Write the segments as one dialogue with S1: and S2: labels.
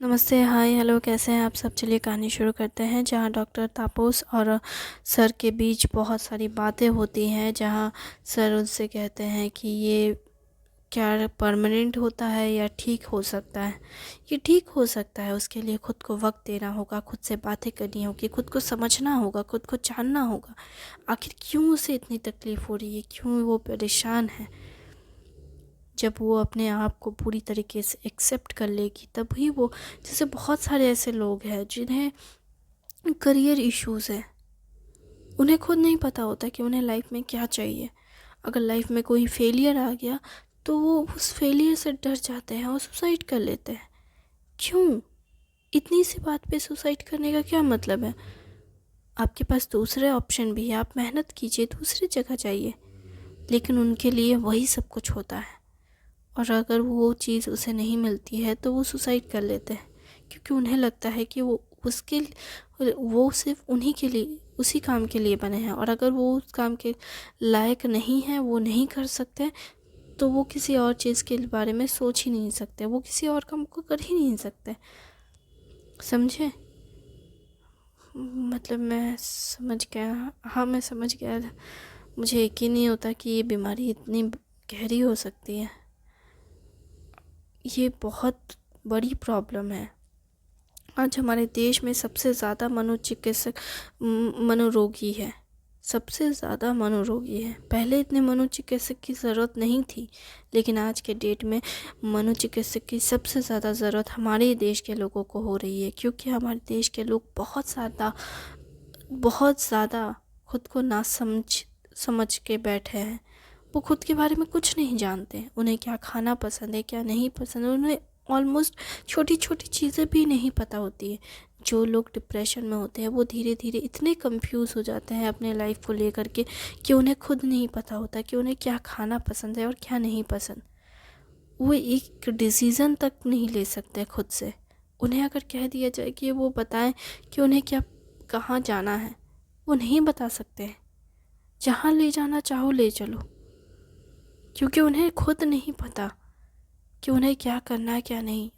S1: नमस्ते, हाय, हेलो, कैसे हैं आप सब? चलिए कहानी शुरू करते हैं। जहाँ डॉक्टर तापस और सर के बीच बहुत सारी बातें होती हैं, जहाँ सर उनसे कहते हैं कि ये क्या परमानेंट होता है या ठीक हो सकता है। ये ठीक हो सकता है, उसके लिए खुद को वक्त देना होगा, खुद से बातें करनी होगी, खुद को समझना होगा, खुद को जानना होगा आखिर क्यों उसे इतनी तकलीफ़ हो रही है, क्यों वो परेशान है। जब वो अपने आप को पूरी तरीके से एक्सेप्ट कर लेगी तभी वो, जैसे बहुत सारे ऐसे लोग हैं जिन्हें करियर इश्यूज़ हैं, उन्हें खुद नहीं पता होता कि उन्हें लाइफ में क्या चाहिए। अगर लाइफ में कोई फेलियर आ गया तो वो उस फेलियर से डर जाते हैं और सुसाइड कर लेते हैं। क्यों? इतनी सी बात पे सुसाइड करने का क्या मतलब है? आपके पास दूसरे ऑप्शन भी है, आप मेहनत कीजिए, दूसरी जगह जाइए। लेकिन उनके लिए वही सब कुछ होता है, और अगर वो चीज़ उसे नहीं मिलती है तो वो सुसाइड कर लेते हैं, क्योंकि उन्हें लगता है कि वो सिर्फ उन्हीं के लिए, उसी काम के लिए बने हैं, और अगर वो उस काम के लायक नहीं है, वो नहीं कर सकते, तो वो किसी और चीज़ के बारे में सोच ही नहीं सकते, वो किसी और काम को कर ही नहीं सकते। समझे? मतलब मैं समझ गया, हाँ मैं समझ गया। मुझे यकीन नहीं होता कि ये बीमारी इतनी गहरी हो सकती है। ये बहुत बड़ी प्रॉब्लम है। आज हमारे देश में सबसे ज़्यादा मनोरोगी है, सबसे ज़्यादा मनोरोगी है। पहले इतने मनोचिकित्सक की ज़रूरत नहीं थी, लेकिन आज के डेट में मनोचिकित्सक की सबसे ज़्यादा ज़रूरत हमारे देश के लोगों को हो रही है, क्योंकि हमारे देश के लोग बहुत ज़्यादा खुद को ना समझ के बैठे हैं। वो खुद के बारे में कुछ नहीं जानते, उन्हें क्या खाना पसंद है, क्या नहीं पसंद है, उन्हें ऑलमोस्ट छोटी छोटी चीज़ें भी नहीं पता होती है। जो लोग डिप्रेशन में होते हैं वो धीरे धीरे इतने कंफ्यूज हो जाते हैं अपने लाइफ को लेकर के कि उन्हें खुद नहीं पता होता कि उन्हें क्या खाना पसंद है और क्या नहीं पसंद। वो एक डिसीज़न तक नहीं ले सकते खुद से। उन्हें अगर कह दिया जाए कि वो बताएं कि उन्हें क्या, कहाँ जाना है, वो नहीं बता सकते हैं। जहाँ ले जाना चाहो ले चलो, क्योंकि उन्हें खुद नहीं पता कि उन्हें क्या करना है क्या नहीं।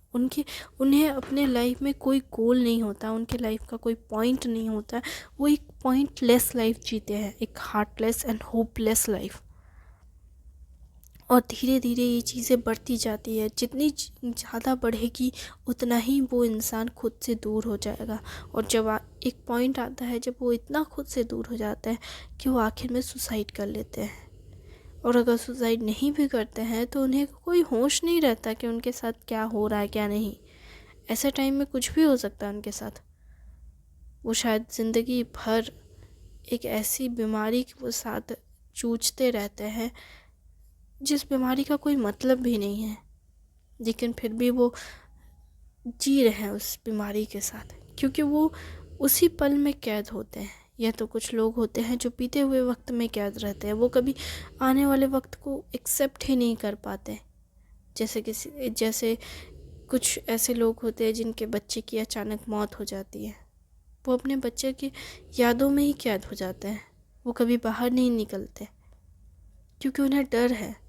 S1: उन्हें अपने लाइफ में कोई गोल नहीं होता, उनके लाइफ का कोई पॉइंट नहीं होता। वो एक पॉइंटलेस लाइफ जीते हैं, एक हार्टलेस एंड होपलेस लाइफ। और धीरे धीरे ये चीज़ें बढ़ती जाती है, जितनी ज़्यादा बढ़ेगी उतना ही वो इंसान खुद से दूर हो जाएगा। और जब एक पॉइंट आता है जब वो इतना खुद से दूर हो जाता है कि वो आखिर में सुसाइड कर लेते हैं। और अगर सुसाइड नहीं भी करते हैं तो उन्हें कोई होश नहीं रहता कि उनके साथ क्या हो रहा है क्या नहीं। ऐसे टाइम में कुछ भी हो सकता है उनके साथ। वो शायद ज़िंदगी भर एक ऐसी बीमारी के वो साथ जूझते रहते हैं जिस बीमारी का कोई मतलब भी नहीं है, लेकिन फिर भी वो जी रहे हैं उस बीमारी के साथ, क्योंकि वो उसी पल में कैद होते हैं। या तो कुछ लोग होते हैं जो बीते हुए वक्त में कैद रहते हैं, वो कभी आने वाले वक्त को एक्सेप्ट ही नहीं कर पाते। जैसे कुछ ऐसे लोग होते हैं जिनके बच्चे की अचानक मौत हो जाती है, वो अपने बच्चे की यादों में ही कैद हो जाते हैं। वो कभी बाहर नहीं निकलते, क्योंकि उन्हें डर है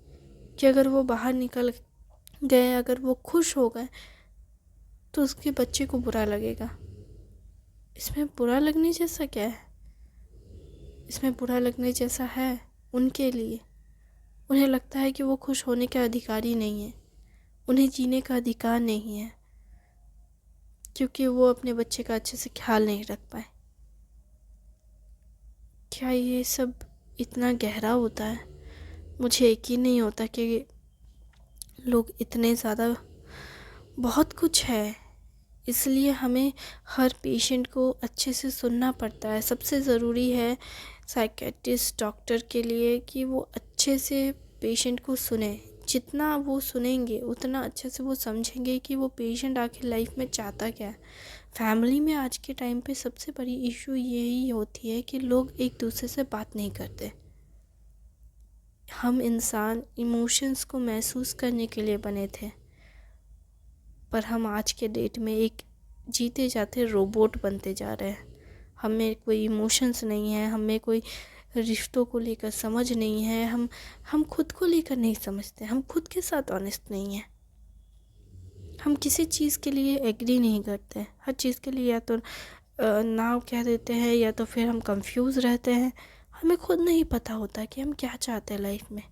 S1: कि अगर वो बाहर निकल गए, अगर वो खुश हो गए, तो उसके बच्चे को बुरा लगेगा। इसमें बुरा लगने जैसा क्या है? इसमें बुरा लगने जैसा है उनके लिए। उन्हें लगता है कि वो खुश होने का अधिकारी नहीं है, उन्हें जीने का अधिकार नहीं है, क्योंकि वो अपने बच्चे का अच्छे से ख्याल नहीं रख पाए। क्या ये सब इतना गहरा होता है? मुझे यकीन नहीं होता कि लोग इतने ज़्यादा, बहुत कुछ है। इसलिए हमें हर पेशेंट को अच्छे से सुनना पड़ता है। सबसे ज़रूरी है साइकेट्रिस्ट डॉक्टर के लिए कि वो अच्छे से पेशेंट को सुने। जितना वो सुनेंगे उतना अच्छे से वो समझेंगे कि वो पेशेंट आखिर लाइफ में चाहता क्या है। फैमिली में आज के टाइम पे सबसे बड़ी इशू यही होती है कि लोग एक दूसरे से बात नहीं करते। हम इंसान इमोशंस को महसूस करने के लिए बने थे, पर हम आज के डेट में एक जीते जाते रोबोट बनते जा रहे हैं। हमें कोई इमोशंस नहीं है, हमें कोई रिश्तों को लेकर समझ नहीं है, हम खुद को लेकर नहीं समझते, हम खुद के साथ ऑनेस्ट नहीं हैं। हम किसी चीज़ के लिए एग्री नहीं करते, हर चीज़ के लिए या तो ना कह देते हैं या तो फिर हम कंफ्यूज रहते हैं। हमें खुद नहीं पता होता कि हम क्या चाहते हैं लाइफ में,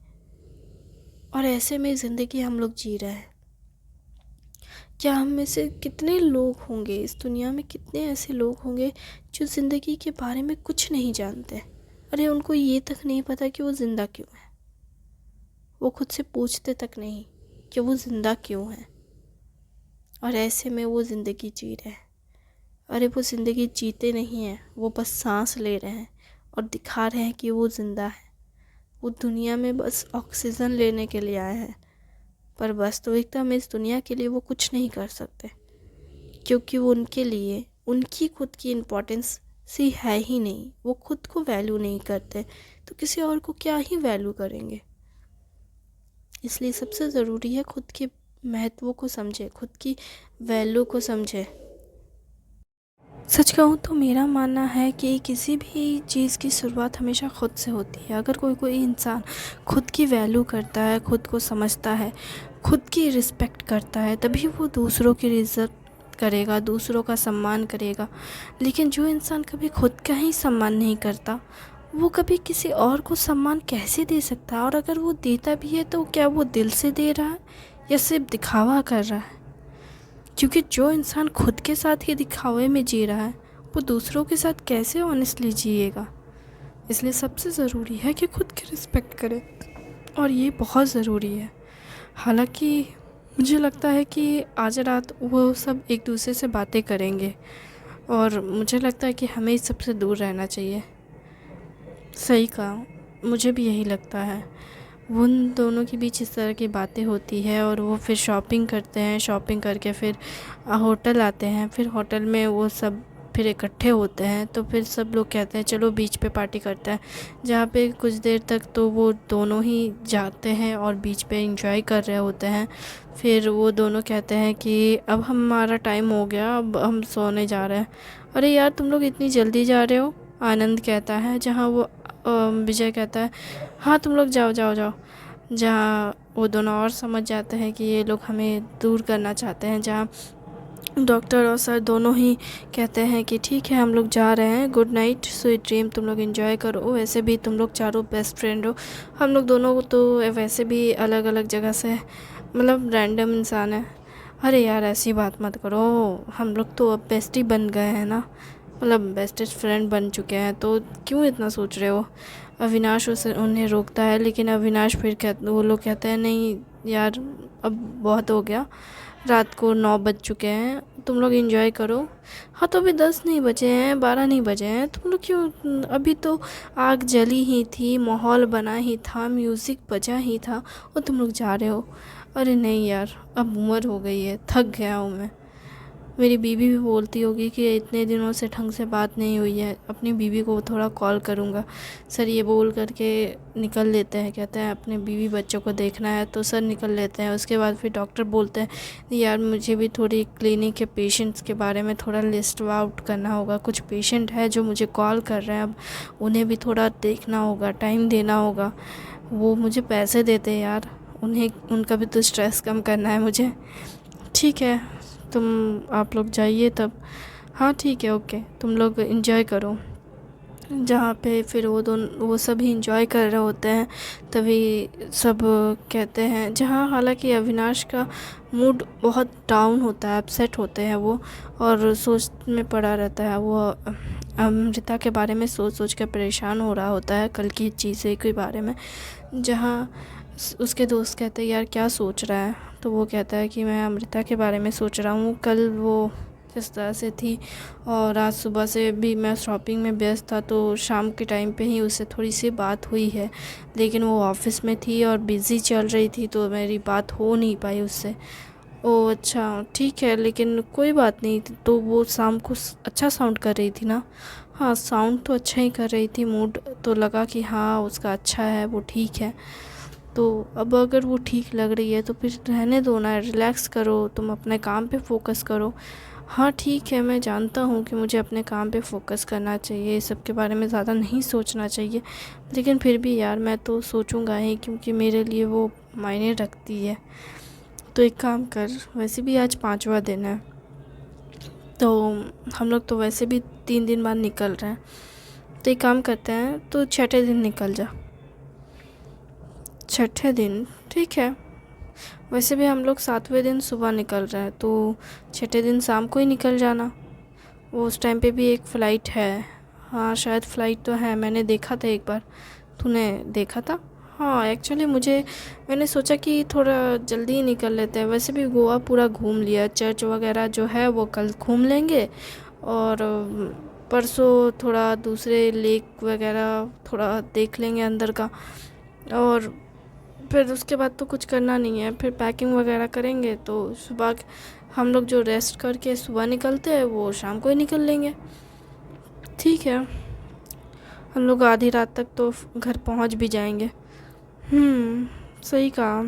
S1: और ऐसे में ज़िंदगी हम लोग जी रहे हैं। क्या हम में से कितने लोग होंगे इस दुनिया में, कितने ऐसे लोग होंगे जो ज़िंदगी के बारे में कुछ नहीं जानते। अरे उनको ये तक नहीं पता कि वो ज़िंदा क्यों है, वो खुद से पूछते तक नहीं कि वो ज़िंदा क्यों है, और ऐसे में वो ज़िंदगी जी रहे हैं। अरे वो ज़िंदगी जीते नहीं हैं, वो बस सांस ले रहे हैं और दिखा रहे हैं कि वो ज़िंदा है। वो दुनिया में बस ऑक्सीजन लेने के लिए आए हैं, पर वास्तविकता में इस दुनिया के लिए वो कुछ नहीं कर सकते, क्योंकि वो उनके लिए उनकी खुद की इम्पोर्टेंस सी है ही नहीं। वो खुद को वैल्यू नहीं करते तो किसी और को क्या ही वैल्यू करेंगे। इसलिए सबसे ज़रूरी है खुद के महत्व को समझे, खुद की वैल्यू को समझे। सच कहूँ तो मेरा मानना है कि किसी भी चीज़ की शुरुआत हमेशा खुद से होती है। अगर कोई इंसान खुद की वैल्यू करता है, खुद को समझता है, खुद की रिस्पेक्ट करता है, तभी वो दूसरों की इज़्ज़त करेगा, दूसरों का सम्मान करेगा। लेकिन जो इंसान कभी खुद का ही सम्मान नहीं करता, वो कभी किसी और को सम्मान कैसे दे सकता है? और अगर वो देता भी है तो क्या वो दिल से दे रहा है या सिर्फ दिखावा कर रहा है? क्योंकि जो इंसान खुद के साथ ही दिखावे में जी रहा है, वो दूसरों के साथ कैसे ऑनेस्टली जिएगा। इसलिए सबसे ज़रूरी है कि खुद की रिस्पेक्ट करें, और ये बहुत ज़रूरी है। हालांकि मुझे लगता है कि आज रात वो सब एक दूसरे से बातें करेंगे, और मुझे लगता है कि हमें इस सबसे दूर रहना चाहिए। सही कहा, मुझे भी यही लगता है। उन दोनों के बीच इस तरह की बातें होती है और वो फिर शॉपिंग करते हैं, शॉपिंग करके फिर होटल आते हैं। फिर होटल में वो सब फिर इकट्ठे होते हैं, तो फिर सब लोग कहते हैं चलो बीच पे पार्टी करते हैं, जहाँ पे कुछ देर तक तो वो दोनों ही जाते हैं और बीच पे एंजॉय कर रहे होते हैं। फिर वो दोनों कहते हैं कि अब हमारा टाइम हो गया, अब हम सोने जा रहे हैं। अरे यार तुम लोग इतनी जल्दी जा रहे हो, आनंद कहता है। जहाँ वो विजय कहता है हाँ तुम लोग जाओ जाओ जाओ। जहाँ वो दोनों और समझ जाते हैं कि ये लोग हमें दूर करना चाहते हैं। जहाँ डॉक्टर और सर दोनों ही कहते हैं कि ठीक है हम लोग जा रहे हैं, गुड नाइट, स्वीट ड्रीम, तुम लोग एंजॉय करो। वैसे भी तुम लोग चारों बेस्ट फ्रेंड हो, हम लोग दोनों तो वैसे भी अलग अलग जगह से मतलब रैंडम इंसान है। अरे यार ऐसी बात मत करो, हम लोग तो अब बेस्ट ही बन गए हैं ना, मतलब बेस्टेस्ट फ्रेंड बन चुके हैं, तो क्यों इतना सोच रहे हो। अविनाश उसे उन्हें रोकता है, लेकिन अविनाश फिर वो लोग कहते हैं नहीं यार अब बहुत हो गया, रात को 9 बज चुके हैं, तुम लोग एंजॉय करो। हाँ तो अभी 10 नहीं बजे हैं, 12 नहीं बजे हैं, तुम लोग क्यों, अभी तो आग जली ही थी, माहौल बना ही था, म्यूज़िक बजा ही था, और तुम लोग जा रहे हो। अरे नहीं यार अब उम्र हो गई है, थक गया हूँ मैं। मेरी बीवी भी बोलती होगी कि इतने दिनों से ढंग से बात नहीं हुई है, अपनी बीवी को थोड़ा कॉल करूँगा। सर ये बोल करके निकल लेते हैं, कहते हैं अपने बीवी बच्चों को देखना है, तो सर निकल लेते हैं। उसके बाद फिर डॉक्टर बोलते हैं यार मुझे भी थोड़ी क्लिनिक के पेशेंट्स के बारे में थोड़ा लिस्ट आउट करना होगा। कुछ पेशेंट है जो मुझे कॉल कर रहे हैं, अब उन्हें भी थोड़ा देखना होगा, टाइम देना होगा। वो मुझे पैसे देते हैं यार, उन्हें उनका भी तो स्ट्रेस कम करना है मुझे। ठीक है तुम आप लोग जाइए तब। हाँ ठीक है ओके, तुम लोग एंजॉय करो। जहाँ पे फिर वो सभी एंजॉय कर रहे होते हैं, तभी सब कहते हैं, जहाँ हालांकि अविनाश का मूड बहुत डाउन होता है, अपसेट होते हैं वो, और सोच में पड़ा रहता है। वो अमृता के बारे में सोच सोच कर परेशान हो रहा होता है, कल की चीज़ें के बारे में। जहाँ उसके दोस्त कहते हैं यार क्या सोच रहा है, तो वो कहता है कि मैं अमृता के बारे में सोच रहा हूँ, कल वो किस तरह से थी, और आज सुबह से भी मैं शॉपिंग में व्यस्त था, तो शाम के टाइम पे ही उससे थोड़ी सी बात हुई है, लेकिन वो ऑफिस में थी और बिज़ी चल रही थी, तो मेरी बात हो नहीं पाई उससे। ओह अच्छा ठीक है, लेकिन कोई बात नहीं, तो वो शाम को अच्छा साउंड कर रही थी ना। हाँ साउंड तो अच्छा ही कर रही थी, मूड तो लगा कि हाँ उसका अच्छा है, वो ठीक है। तो अब अगर वो ठीक लग रही है तो फिर रहने दो ना, रिलैक्स करो, तुम अपने काम पे फोकस करो। हाँ ठीक है मैं जानता हूँ कि मुझे अपने काम पे फोकस करना चाहिए, इस सब के बारे में ज़्यादा नहीं सोचना चाहिए, लेकिन फिर भी यार मैं तो सोचूंगा ही, क्योंकि मेरे लिए वो मायने रखती है। तो एक काम कर, वैसे भी आज 5वां दिन है, तो हम लोग तो वैसे भी 3 दिन बाद निकल रहे हैं, तो एक काम करते हैं, तो छठे दिन निकल जा। छठे दिन ठीक है। वैसे भी हम लोग 7वें दिन सुबह निकल रहे हैं, तो छठे दिन शाम को ही निकल जाना। वो उस टाइम पे भी एक फ़्लाइट है। हाँ शायद फ़्लाइट तो है, मैंने देखा था एक बार। तूने देखा था? हाँ एक्चुअली मैंने सोचा कि थोड़ा जल्दी ही निकल लेते हैं। वैसे भी गोवा पूरा घूम लिया, चर्च वगैरह जो है वो कल घूम लेंगे, और परसों थोड़ा दूसरे लेक वगैरह थोड़ा देख लेंगे अंदर का, और फिर उसके बाद तो कुछ करना नहीं है। फिर पैकिंग वगैरह करेंगे, तो सुबह हम लोग जो रेस्ट करके सुबह निकलते हैं वो शाम को ही निकल लेंगे। ठीक है, हम लोग आधी रात तक तो घर पहुंच भी जाएंगे। सही कहा।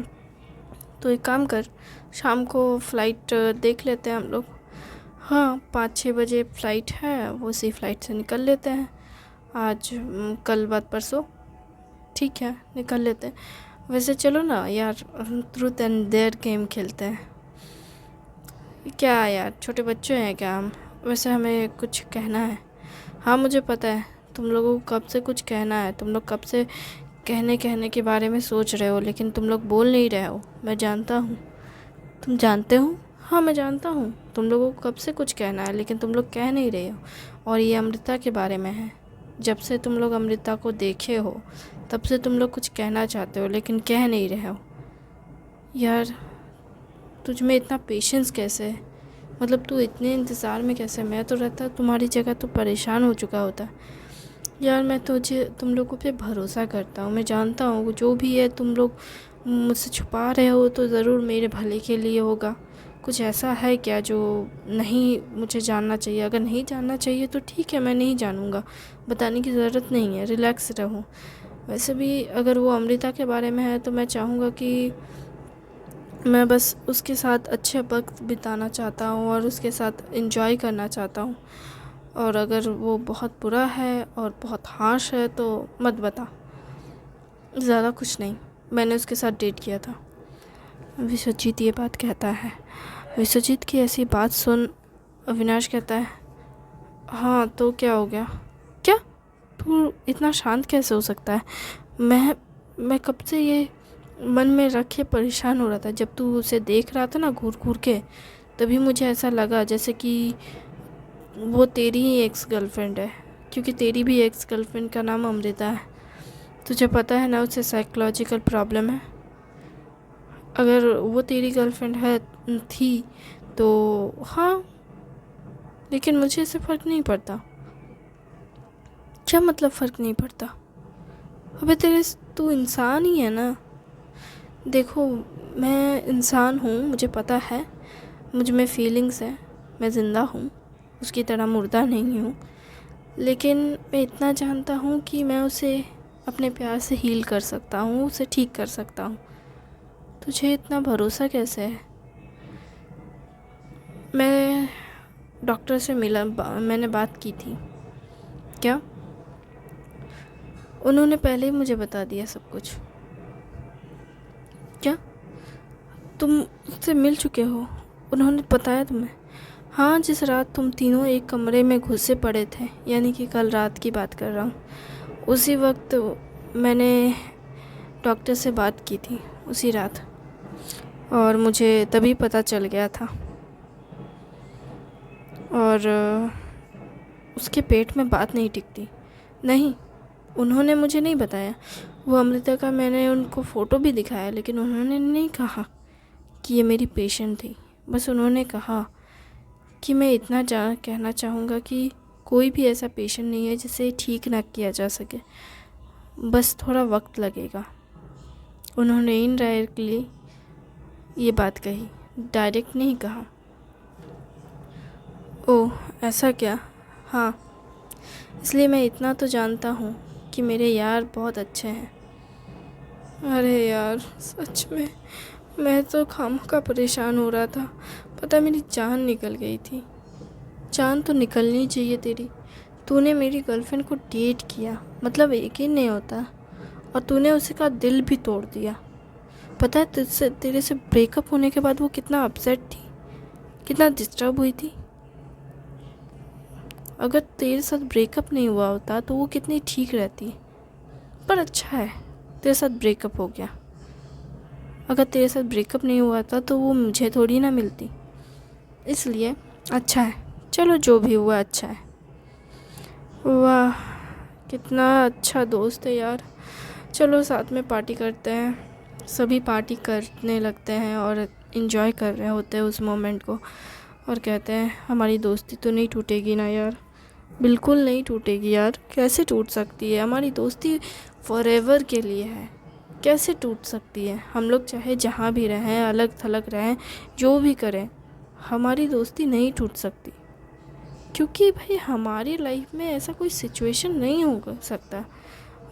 S1: तो एक काम कर, शाम को फ़्लाइट देख लेते हैं हम लोग। हाँ 5-6 बजे फ़्लाइट है, वो उसी फ़्लाइट से निकल लेते हैं। आज कल बाद परसों ठीक है निकल लेते हैं। वैसे चलो ना यार, ट्रूथ एंड डेयर गेम खेलते हैं। क्या यार, छोटे बच्चे हैं क्या हम? वैसे हमें कुछ कहना है। हाँ मुझे पता है, तुम लोगों को कब से कुछ कहना है। तुम लोग कब से कहने के बारे में सोच रहे हो, लेकिन तुम लोग बोल नहीं रहे हो। मैं जानता हूँ। तुम जानते हो? हाँ मैं जानता हूँ तुम लोगों को कब से कुछ कहना है, लेकिन तुम लोग कह नहीं रहे हो। और ये अमृता के बारे में है। जब से तुम लोग अमृता को देखे हो, तब से तुम लोग कुछ कहना चाहते हो, लेकिन कह नहीं रहे हो। यार तुझ में इतना पेशेंस कैसे है? मतलब तू इतने इंतज़ार में कैसे? मैं तो रहता तुम्हारी जगह तो परेशान हो चुका होता। यार मैं तुम लोगों पे भरोसा करता हूँ। मैं जानता हूँ जो भी है तुम लोग मुझसे छुपा रहे हो तो ज़रूर मेरे भले के लिए होगा। कुछ ऐसा है क्या जो नहीं मुझे जानना चाहिए? अगर नहीं जानना चाहिए तो ठीक है, मैं नहीं जानूँगा। बताने की ज़रूरत नहीं है, रिलैक्स रहो। वैसे भी अगर वो अमृता के बारे में है तो मैं चाहूँगा कि मैं बस उसके साथ अच्छे वक्त बिताना चाहता हूँ और उसके साथ एंजॉय करना चाहता हूँ। और अगर वो बहुत बुरा है और बहुत हार्श है तो मत बता। ज़्यादा कुछ नहीं, मैंने उसके साथ डेट किया था। विश्वजीत ये बात कहता है। विश्वजीत की ऐसी बात सुन अविनाश कहता है, हाँ तो क्या हो गया? क्या? तू इतना शांत कैसे हो सकता है? मैं कब से ये मन में रखे परेशान हो रहा था। जब तू उसे देख रहा था ना घूर घूर के, तभी मुझे ऐसा लगा जैसे कि वो तेरी ही एक्स गर्लफ्रेंड है, क्योंकि तेरी भी एक्स गर्लफ्रेंड का नाम अमृता है। तुझे पता है ना उसे साइकोलॉजिकल प्रॉब्लम है। अगर वो तेरी गर्लफ्रेंड है थी तो हाँ, लेकिन मुझे इससे फ़र्क नहीं पड़ता। क्या मतलब फ़र्क नहीं पड़ता? अबे तू इंसान ही है ना। देखो मैं इंसान हूँ, मुझे पता है, मुझ में फीलिंग्स हैं, मैं ज़िंदा हूँ, उसकी तरह मुर्दा नहीं हूँ। लेकिन मैं इतना जानता हूँ कि मैं उसे अपने प्यार से हील कर सकता हूँ, उसे ठीक कर सकता हूँ। तुझे इतना भरोसा कैसे है? मैं डॉक्टर से मैंने बात की थी। क्या? उन्होंने पहले ही मुझे बता दिया सब कुछ। क्या तुम उससे मिल चुके हो? उन्होंने बताया तुम्हें? हाँ, जिस रात तुम तीनों एक कमरे में घुसे पड़े थे, यानी कि कल रात की बात कर रहा हूँ, उसी वक्त मैंने डॉक्टर से बात की थी, उसी रात। और मुझे तभी पता चल गया था। और उसके पेट में बात नहीं टिकती। नहीं, उन्होंने मुझे नहीं बताया। वो अमृता का मैंने उनको फ़ोटो भी दिखाया, लेकिन उन्होंने नहीं कहा कि ये मेरी पेशेंट थी। बस उन्होंने कहा कि मैं इतना कहना चाहूँगा कि कोई भी ऐसा पेशेंट नहीं है जिसे ठीक ना किया जा सके, बस थोड़ा वक्त लगेगा। उन्होंने इनडायरेक्टली ये बात कही, डायरेक्ट नहीं कहा। ओह ऐसा क्या? हाँ, इसलिए मैं इतना तो जानता हूँ कि मेरे यार बहुत अच्छे हैं। अरे यार सच में मैं तो खामखा परेशान हो रहा था। पता मेरी जान निकल गई थी। जान तो निकलनी चाहिए तेरी। तूने मेरी गर्लफ्रेंड को डेट किया, मतलब एक ही नहीं होता, और तूने उसी का दिल भी तोड़ दिया। पता है तेरे से ब्रेकअप होने के बाद वो कितना अपसेट थी, कितना डिस्टर्ब हुई थी। अगर तेरे साथ ब्रेकअप नहीं हुआ होता तो वो कितनी ठीक रहती। पर अच्छा है तेरे साथ ब्रेकअप हो गया। अगर तेरे साथ ब्रेकअप नहीं हुआ था तो वो मुझे थोड़ी ना मिलती। इसलिए अच्छा है, चलो जो भी हुआ अच्छा है। वाह कितना अच्छा दोस्त है यार। चलो साथ में पार्टी करते हैं। सभी पार्टी करने लगते हैं और इन्जॉय कर रहे होते हैं उस मोमेंट को, और कहते हैं हमारी दोस्ती तो नहीं टूटेगी ना यार। बिल्कुल नहीं टूटेगी यार, कैसे टूट सकती है? हमारी दोस्ती फॉरएवर के लिए है, कैसे टूट सकती है? हम लोग चाहे जहाँ भी रहें, अलग थलग रहें, जो भी करें, हमारी दोस्ती नहीं टूट सकती। क्योंकि भाई हमारी लाइफ में ऐसा कोई सिचुएशन नहीं हो सकता।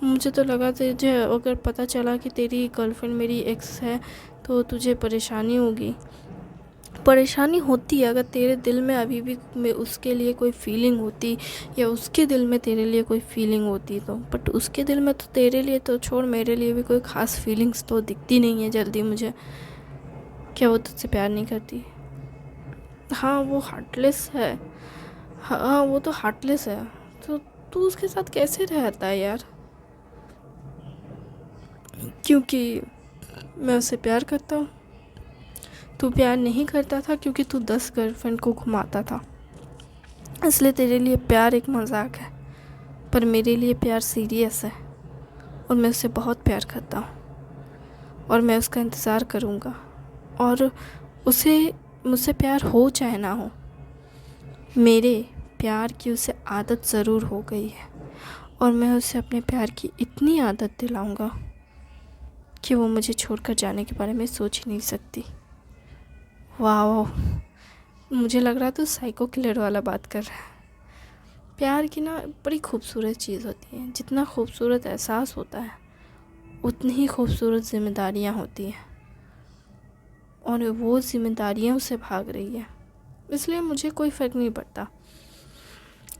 S1: मुझे तो लगा तुझे अगर पता चला कि तेरी गर्लफ्रेंड मेरी एक्स है तो तुझे परेशानी होगी। परेशानी होती है अगर तेरे दिल में अभी भी उसके लिए कोई फीलिंग होती, या उसके दिल में तेरे लिए कोई फीलिंग होती तो। बट उसके दिल में तो तेरे लिए तो छोड़, मेरे लिए भी कोई ख़ास फीलिंग्स तो दिखती नहीं है जल्दी मुझे। क्या वो तुझसे प्यार नहीं करती? हाँ वो हार्टलेस है। हाँ वो तो हार्टलेस है। तो तू उसके साथ कैसे रहता है यार? क्योंकि मैं उससे प्यार करता हूँ। तू प्यार नहीं करता था क्योंकि तू 10 गर्लफ्रेंड को घुमाता था, इसलिए तेरे लिए प्यार एक मजाक है। पर मेरे लिए प्यार सीरियस है, और मैं उससे बहुत प्यार करता हूँ, और मैं उसका इंतज़ार करूँगा। और उसे मुझसे प्यार हो चाहे ना हो, मेरे प्यार की उसे आदत ज़रूर हो गई है, और मैं उसे अपने प्यार की इतनी आदत दिलाऊँगा कि वो मुझे छोड़कर जाने के बारे में सोच ही नहीं सकती। वाह मुझे लग रहा तो साइको किलर वाला बात कर रहा है। प्यार की ना बड़ी खूबसूरत चीज़ होती है। जितना खूबसूरत एहसास होता है उतनी ही खूबसूरत जिम्मेदारियाँ होती हैं, और वो जिम्मेदारियाँ उससे भाग रही है। इसलिए मुझे कोई फ़र्क नहीं पड़ता,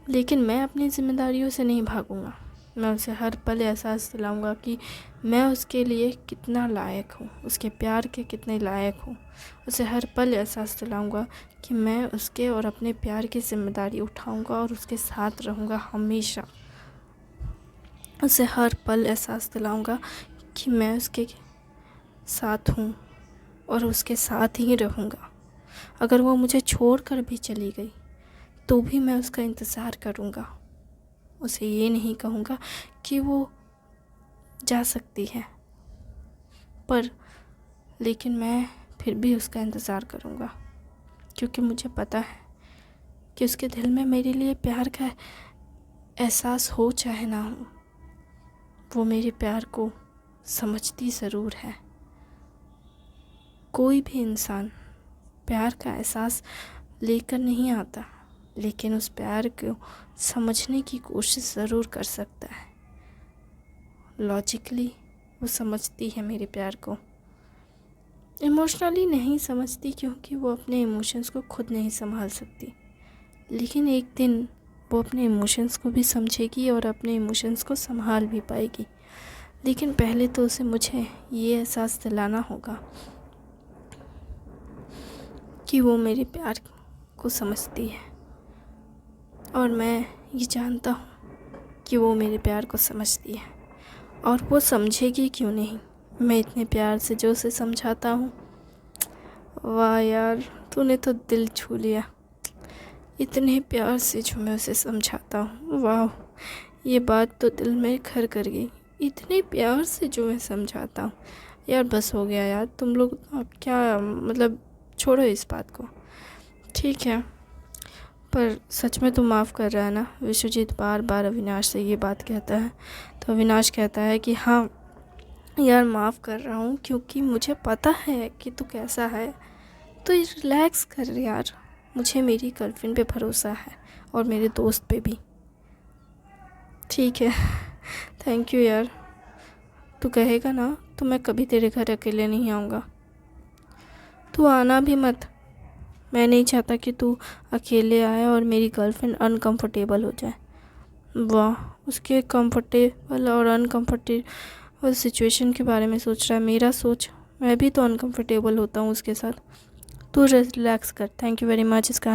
S1: लेकिन मैं अपनी जिम्मेदारियों से नहीं भागूंगा। मैं उसे हर पल एहसास दिलाऊंगा कि मैं उसके लिए कितना लायक हूँ, उसके प्यार के कितने लायक हूँ। उसे हर पल एहसास दिलाऊंगा कि मैं उसके और अपने प्यार की जिम्मेदारी उठाऊंगा और उसके साथ रहूंगा हमेशा। उसे हर पल एहसास दिलाऊंगा कि मैं उसके साथ हूँ और उसके साथ ही रहूँगा। अगर वो मुझे छोड़कर भी चली गई तो भी मैं उसका इंतज़ार करूँगा। उसे ये नहीं कहूँगा कि वो जा सकती है, पर लेकिन मैं फिर भी उसका इंतज़ार करूँगा, क्योंकि मुझे पता है कि उसके दिल में मेरे लिए प्यार का एहसास हो चाहे ना हो, वो मेरे प्यार को समझती ज़रूर है। कोई भी इंसान प्यार का एहसास लेकर नहीं आता, लेकिन उस प्यार को समझने की कोशिश ज़रूर कर सकता है। लॉजिकली वो समझती है मेरे प्यार को, इमोशनली नहीं समझती क्योंकि वो अपने इमोशंस को खुद नहीं संभाल सकती। लेकिन एक दिन वो अपने इमोशंस को भी समझेगी और अपने इमोशंस को संभाल भी पाएगी। लेकिन पहले तो उसे मुझे ये एहसास दिलाना होगा कि वो मेरे प्यार को समझती है, और मैं ये जानता हूँ कि वो मेरे प्यार को समझती है। और वो समझेगी क्यों नहीं, मैं इतने प्यार से जो उसे समझाता हूँ। वाह यार तूने तो दिल छू लिया। इतने प्यार से जो मैं उसे समझाता हूँ, वाह ये बात तो दिल में घर कर गई। इतने प्यार से जो मैं समझाता हूँ यार, बस हो गया यार। तुम लोग क्या मतलब, छोड़ो इस बात को, ठीक है। पर सच में तुम माफ़ कर रहा है ना? विश्वजीत बार बार अविनाश से ये बात कहता है, तो अविनाश कहता है कि हाँ यार माफ़ कर रहा हूँ, क्योंकि मुझे पता है कि तू कैसा है। तो रिलैक्स कर यार, मुझे मेरी गर्लफ्रेंड पे भरोसा है और मेरे दोस्त पे भी। ठीक है थैंक यू यार। तू कहेगा ना तो मैं कभी तेरे घर अकेले नहीं आऊँगा। तू आना भी मत, मैं नहीं चाहता कि तू अकेले आए और मेरी गर्लफ्रेंड अनकंफर्टेबल हो जाए। वाह उसके कंफर्टेबल और अनकंफर्टेबल सिचुएशन के बारे में सोच रहा है। मेरा सोच मैं भी तो अनकंफर्टेबल होता हूँ उसके साथ। तू रिलैक्स कर। थैंक यू वेरी मच इसका